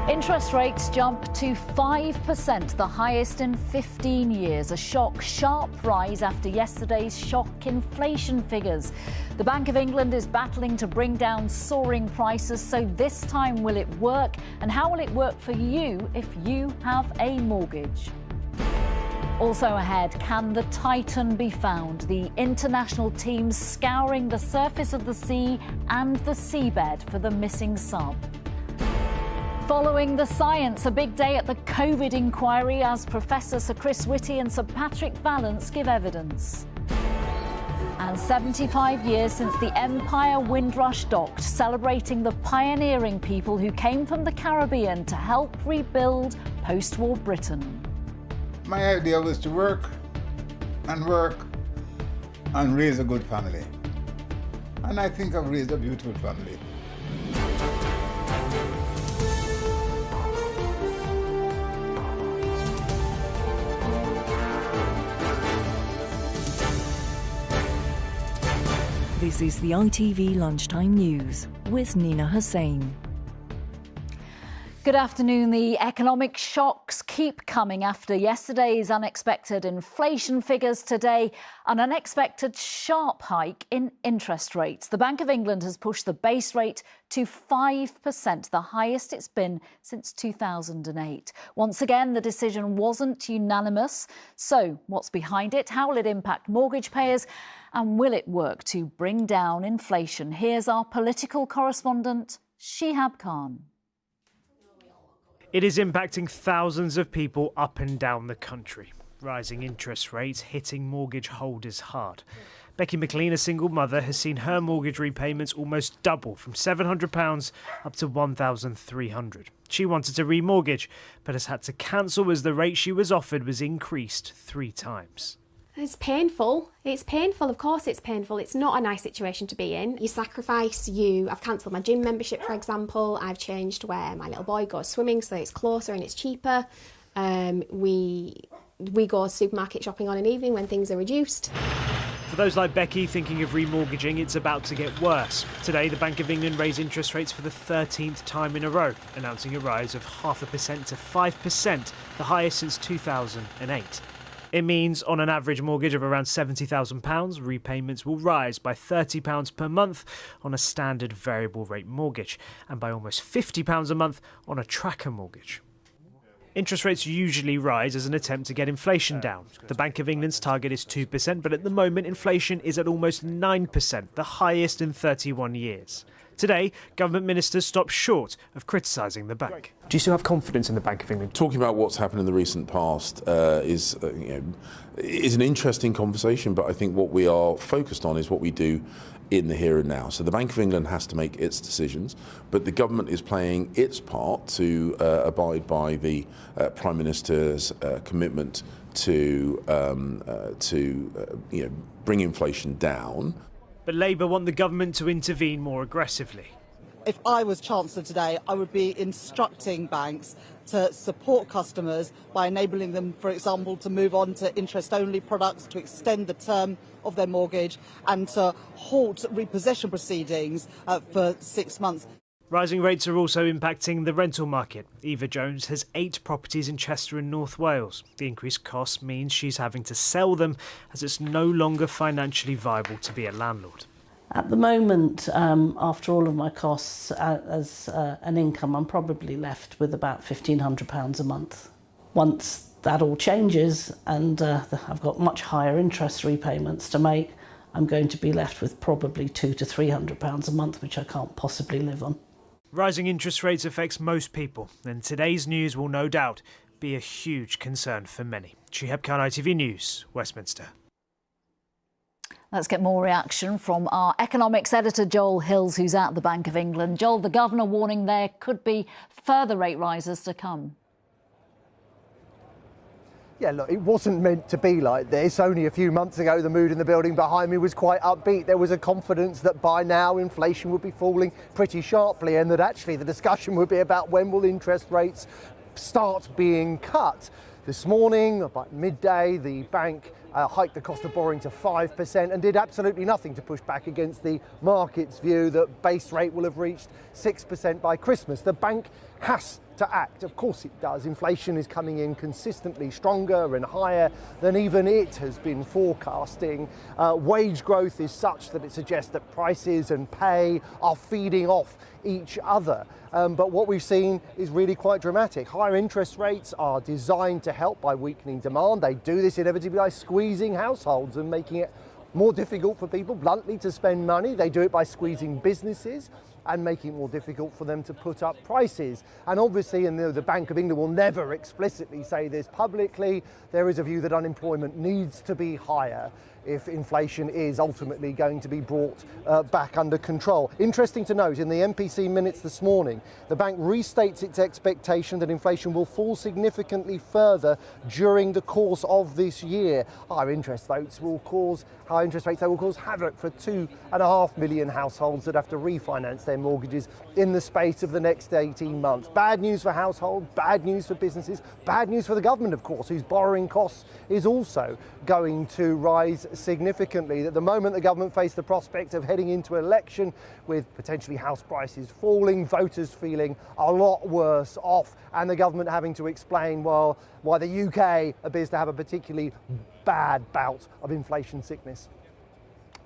Interest rates jump to 5%, the highest in 15 years. A sharp rise after yesterday's shock inflation figures. The Bank of England is battling to bring down soaring prices, so this time will it work? And how will it work for you if you have a mortgage? Also ahead, can the Titan be found? The international team scouring the surface of the sea and the seabed for the missing sub. Following the science, a big day at the COVID inquiry as Professor Sir Chris Whitty and Sir Patrick Vallance give evidence. And 75 years since the Empire Windrush docked, celebrating the pioneering people who came from the Caribbean to help rebuild post-war Britain. My idea was to work and raise a good family. And I think I've raised a beautiful family. This is the ITV Lunchtime News with Nina Hossain. Good afternoon. The economic shocks keep coming after yesterday's unexpected inflation figures. Today, an unexpected sharp hike in interest rates. The Bank of England has pushed the base rate to 5%, the highest it's been since 2008. Once again, the decision wasn't unanimous. So what's behind it? How will it impact mortgage payers? And will it work to bring down inflation? Here's our political correspondent, Shihab Khan. It is impacting thousands of people up and down the country. Rising interest rates hitting mortgage holders hard. Becky McLean, a single mother, has seen her mortgage repayments almost double from £700 up to £1,300. She wanted to remortgage, but has had to cancel as the rate she was offered was increased 3 times. It's painful. It's painful. Of course it's painful. It's not a nice situation to be in. You sacrifice, I've cancelled my gym membership, for example. I've changed where my little boy goes swimming so it's closer and it's cheaper. We go supermarket shopping on an evening when things are reduced. For those like Becky thinking of remortgaging, it's about to get worse. Today, the Bank of England raised interest rates for the 13th time in a row, announcing a rise of 0.5% to 5%, the highest since 2008. It means on an average mortgage of around £70,000, repayments will rise by £30 per month on a standard variable rate mortgage and by almost £50 a month on a tracker mortgage. Interest rates usually rise as an attempt to get inflation down. The Bank of England's target is 2%, but at the moment inflation is at almost 9%, the highest in 31 years. Today, government ministers stopped short of criticising the bank. Do you still have confidence in the Bank of England? Talking about what's happened in the recent past is an interesting conversation, but I think what we are focused on is what we do in the here and now. So the Bank of England has to make its decisions, but the government is playing its part to abide by the Prime Minister's commitment to bring inflation down. But Labour want the government to intervene more aggressively. If I was Chancellor today, I would be instructing banks to support customers by enabling them, for example, to move on to interest-only products, to extend the term of their mortgage and to halt repossession proceedings for 6 months. Rising rates are also impacting the rental market. Eva Jones has 8 properties in Chester and North Wales. The increased cost means she's having to sell them as it's no longer financially viable to be a landlord. At the moment, after all of my costs as an income, I'm probably left with about £1,500 a month. Once that all changes and I've got much higher interest repayments to make, I'm going to be left with probably £200 to £300 a month, which I can't possibly live on. Rising interest rates affects most people, and today's news will no doubt be a huge concern for many. Shihab Khan, ITV News, Westminster. Let's get more reaction from our economics editor, Joel Hills, who's at the Bank of England. Joel, the governor warning there could be further rate rises to come. Yeah, look, it wasn't meant to be like this. Only a few months ago, the mood in the building behind me was quite upbeat. There was a confidence that by now inflation would be falling pretty sharply and that actually the discussion would be about when will interest rates start being cut. This morning, about midday, the bank hiked the cost of borrowing to 5% and did absolutely nothing to push back against the market's view that base rate will have reached 6% by Christmas. The bank has to act. Of course it does. Inflation is coming in consistently stronger and higher than even it has been forecasting. Wage growth is such that it suggests that prices and pay are feeding off each other. But what we've seen is really quite dramatic. Higher interest rates are designed to help by weakening demand. They do this inevitably by squeezing households and making it more difficult for people, bluntly, to spend money. They do it by squeezing businesses and making it more difficult for them to put up prices. And obviously, and the Bank of England will never explicitly say this publicly, there is a view that unemployment needs to be higher if inflation is ultimately going to be brought back under control. Interesting to note, in the MPC minutes this morning, the bank restates its expectation that inflation will fall significantly further during the course of this year. Higher interest rates will cause havoc for 2.5 million households that have to refinance their mortgages in the space of the next 18 months. Bad news for households, bad news for businesses, bad news for the government, of course, whose borrowing costs is also going to rise significantly. At the moment, the government face the prospect of heading into election with potentially house prices falling, voters feeling a lot worse off, and the government having to explain, well, why the UK appears to have a particularly bad bout of inflation sickness.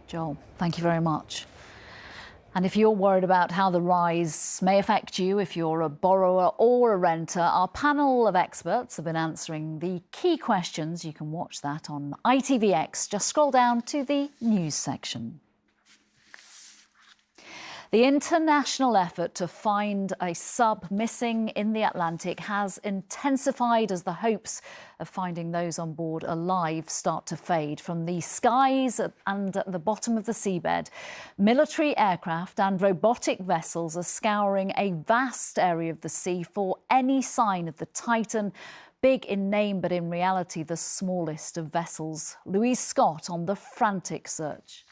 Joel, thank you very much. And if you're worried about how the rise may affect you if you're a borrower or a renter, our panel of experts have been answering the key questions. You can watch that on ITVX. Just scroll down to the news section. The international effort to find a sub missing in the Atlantic has intensified as the hopes of finding those on board alive start to fade. From the skies and at the bottom of the seabed, military aircraft and robotic vessels are scouring a vast area of the sea for any sign of the Titan, big in name but in reality the smallest of vessels. Louise Scott on the frantic search.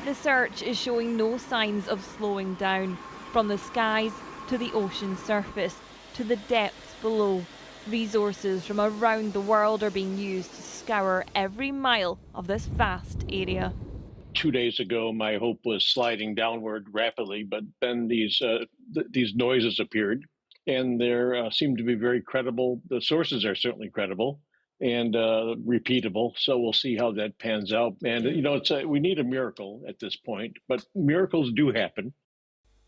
The search is showing no signs of slowing down. From the skies to the ocean surface to the depths below, resources from around the world are being used to scour every mile of this vast area. 2 days ago, my hope was sliding downward rapidly, but then these noises appeared, and there seemed to be very credible. The sources are certainly credible and repeatable. So we'll see how that pans out. And, you know, we need a miracle at this point, but miracles do happen.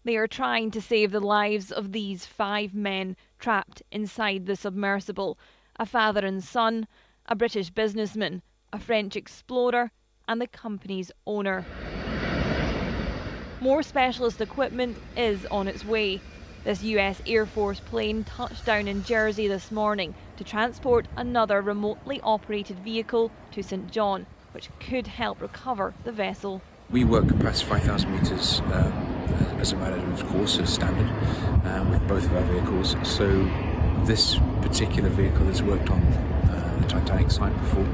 They are trying to save the lives of these 5 men trapped inside the submersible, a father and son, a British businessman, a French explorer, and the company's owner. More specialist equipment is on its way. This US Air Force plane touched down in Jersey this morning to transport another remotely operated vehicle to St John, which could help recover the vessel. We work past 5,000 metres as a matter of course, as standard, with both of our vehicles. So this particular vehicle has worked on the Titanic site before.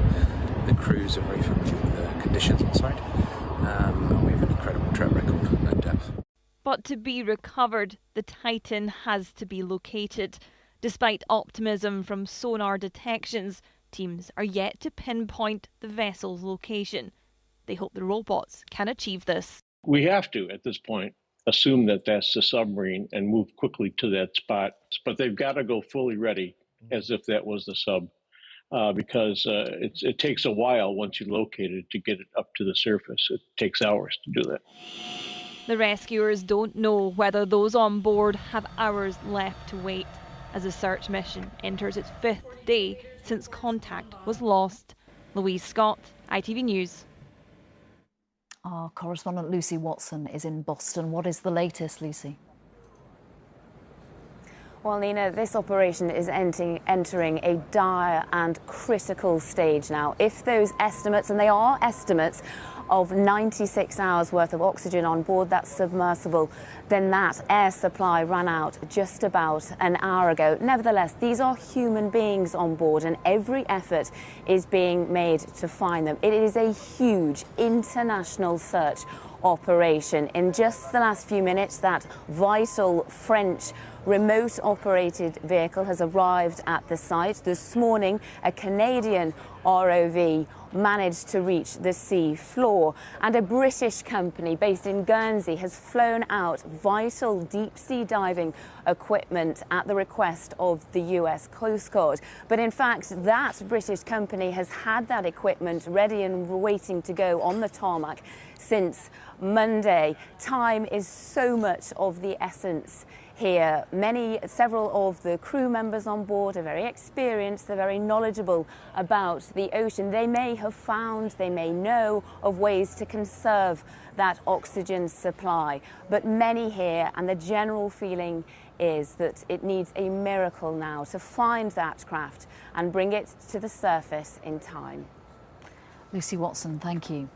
The crews are very familiar with the conditions on site, and we have an incredible track record at depth. But to be recovered, the Titan has to be located. Despite optimism from sonar detections, teams are yet to pinpoint the vessel's location. They hope the robots can achieve this. We have to, at this point, assume that that's the submarine and move quickly to that spot. But they've got to go fully ready as if that was the sub, because it takes a while once you locate it to get it up to the surface. It takes hours to do that. The rescuers don't know whether those on board have hours left to wait as the search mission enters its 5th day since contact was lost. Louise Scott, ITV News. Our correspondent Lucy Watson is in Boston. What is the latest, Lucy? Well, Nina, this operation is entering a dire and critical stage now. If those estimates, and they are estimates, of 96 hours worth of oxygen on board that submersible, then that air supply ran out just about an hour ago. Nevertheless, these are human beings on board and every effort is being made to find them. It is a huge international search operation. In just the last few minutes, that vital French remote-operated vehicle has arrived at the site. This morning, a Canadian ROV managed to reach the sea floor, and a British company based in Guernsey has flown out vital deep-sea diving equipment at the request of the US Coast Guard. But in fact, that British company has had that equipment ready and waiting to go on the tarmac since Monday. Time is so much of the essence here. Several of the crew members on board are very experienced, they're very knowledgeable about the ocean. They may have found, they may know of ways to conserve that oxygen supply. But many here, and the general feeling is that it needs a miracle now to find that craft and bring it to the surface in time. Lucy Watson, thank you.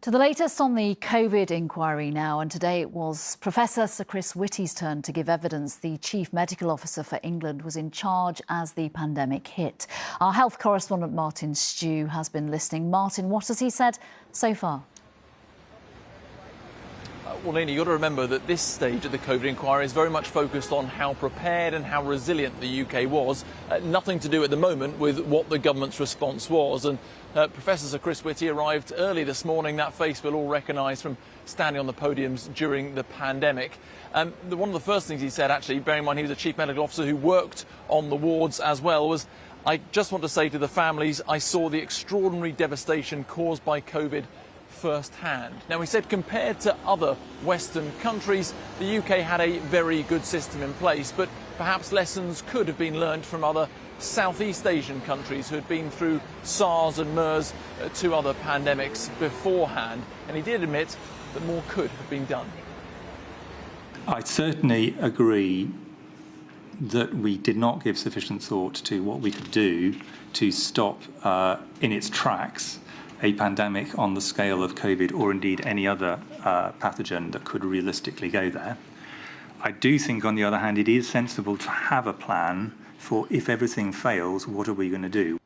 To the latest on the COVID inquiry now, and today it was Professor Sir Chris Whitty's turn to give evidence. The Chief Medical Officer for England was in charge as the pandemic hit. Our health correspondent Martin Stew has been listening. Martin, what has he said so far? Well, Nina, you've got to remember that this stage of the COVID inquiry is very much focused on how prepared and how resilient the UK was. Nothing to do at the moment with what the government's response was. And Professor Sir Chris Whitty arrived early this morning. That face we'll all recognise from standing on the podiums during the pandemic. One of the first things he said, actually, bearing in mind he was a chief medical officer who worked on the wards as well, was, "I just want to say to the families, I saw the extraordinary devastation caused by COVID firsthand." Now, he said compared to other Western countries, the UK had a very good system in place, but perhaps lessons could have been learned from other Southeast Asian countries who had been through SARS and MERS, two other pandemics beforehand. And he did admit that more could have been done. I certainly agree that we did not give sufficient thought to what we could do to stop in its tracks a pandemic on the scale of COVID, or indeed any other pathogen that could realistically go there. I do think, on the other hand, it is sensible to have a plan for if everything fails, what are we going to do?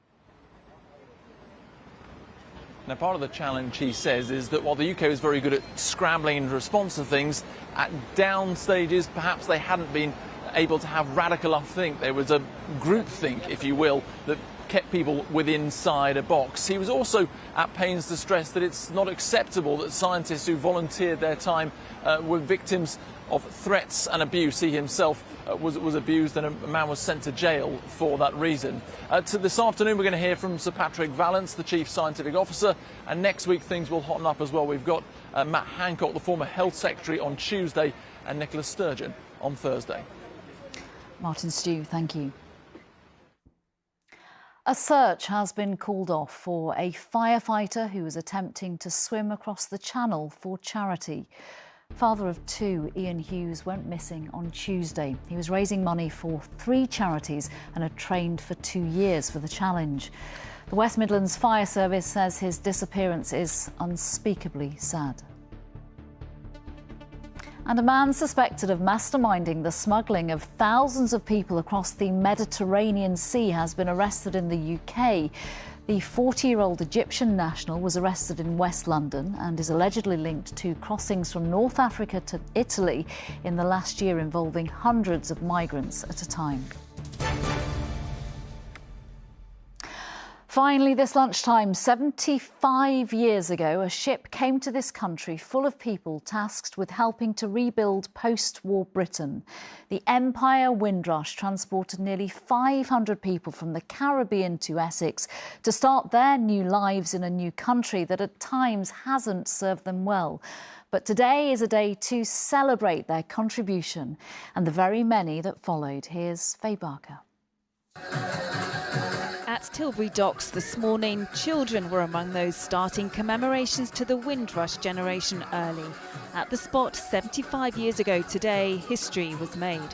Now, part of the challenge, he says, is that while the UK was very good at scrambling in response to things, at down stages, perhaps they hadn't been able to have radical enough think. There was a groupthink, if you will, that kept people within inside a box. He was also at pains to stress that it's not acceptable that scientists who volunteered their time were victims of threats and abuse. He himself was abused, and a man was sent to jail for that reason. This afternoon we're going to hear from Sir Patrick Vallance, the Chief Scientific Officer, and next week things will hotten up as well. We've got Matt Hancock, the former Health Secretary, on Tuesday, and Nicola Sturgeon on Thursday. Martin Stew, thank you. A search has been called off for a firefighter who was attempting to swim across the channel for charity. Father of two, Ian Hughes, went missing on Tuesday. He was raising money for 3 charities and had trained for 2 years for the challenge. The West Midlands Fire Service says his disappearance is unspeakably sad. And a man suspected of masterminding the smuggling of thousands of people across the Mediterranean Sea has been arrested in the UK. The 40-year-old Egyptian national was arrested in West London and is allegedly linked to crossings from North Africa to Italy in the last year involving hundreds of migrants at a time. Finally, this lunchtime, 75 years ago, a ship came to this country full of people tasked with helping to rebuild post-war Britain. The Empire Windrush transported nearly 500 people from the Caribbean to Essex to start their new lives in a new country that at times hasn't served them well. But today is a day to celebrate their contribution and the very many that followed. Here's Faye Barker. At Tilbury Docks this morning, children were among those starting commemorations to the Windrush generation early. At the spot 75 years ago today, history was made.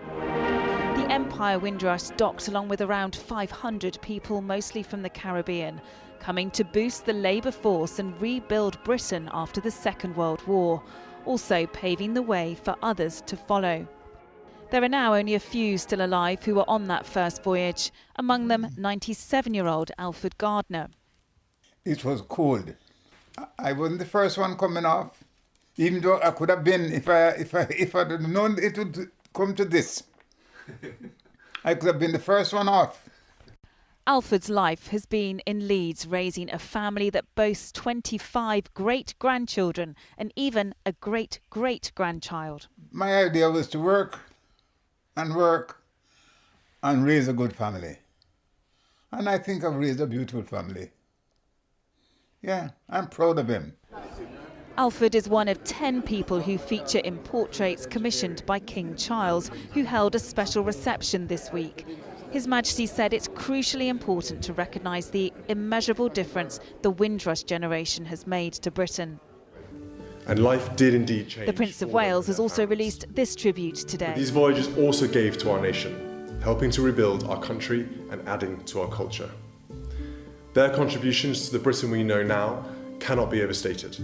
The Empire Windrush docked along with around 500 people, mostly from the Caribbean, coming to boost the labour force and rebuild Britain after the Second World War, also paving the way for others to follow. There are now only a few still alive who were on that first voyage, among them 97-year-old Alfred Gardner. It was cold, I wasn't the first one coming off, even though I could have been if I'd have known it would come to this. I could have been the first one off. Alfred's life has been in Leeds, raising a family that boasts 25 great-grandchildren and even a great-great-grandchild. My idea was to work and raise a good family. And I think I've raised a beautiful family. Yeah, I'm proud of him. Alfred is one of 10 people who feature in portraits commissioned by King Charles, who held a special reception this week. His Majesty said it's crucially important to recognise the immeasurable difference the Windrush generation has made to Britain. And life did indeed change. The Prince of Wales has also released this tribute today. These voyages also gave to our nation, helping to rebuild our country and adding to our culture. Their contributions to the Britain we know now cannot be overstated.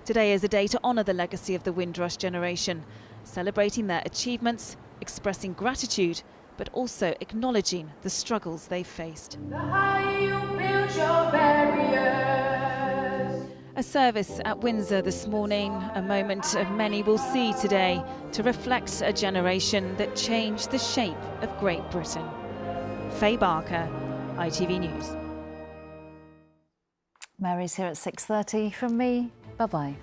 Today is a day to honour the legacy of the Windrush generation, celebrating their achievements, expressing gratitude, but also acknowledging the struggles they've faced. A service at Windsor this morning, a moment many will see today to reflect a generation that changed the shape of Great Britain. Faye Barker, ITV News. Mary's here at 6:30 from me. Bye-bye.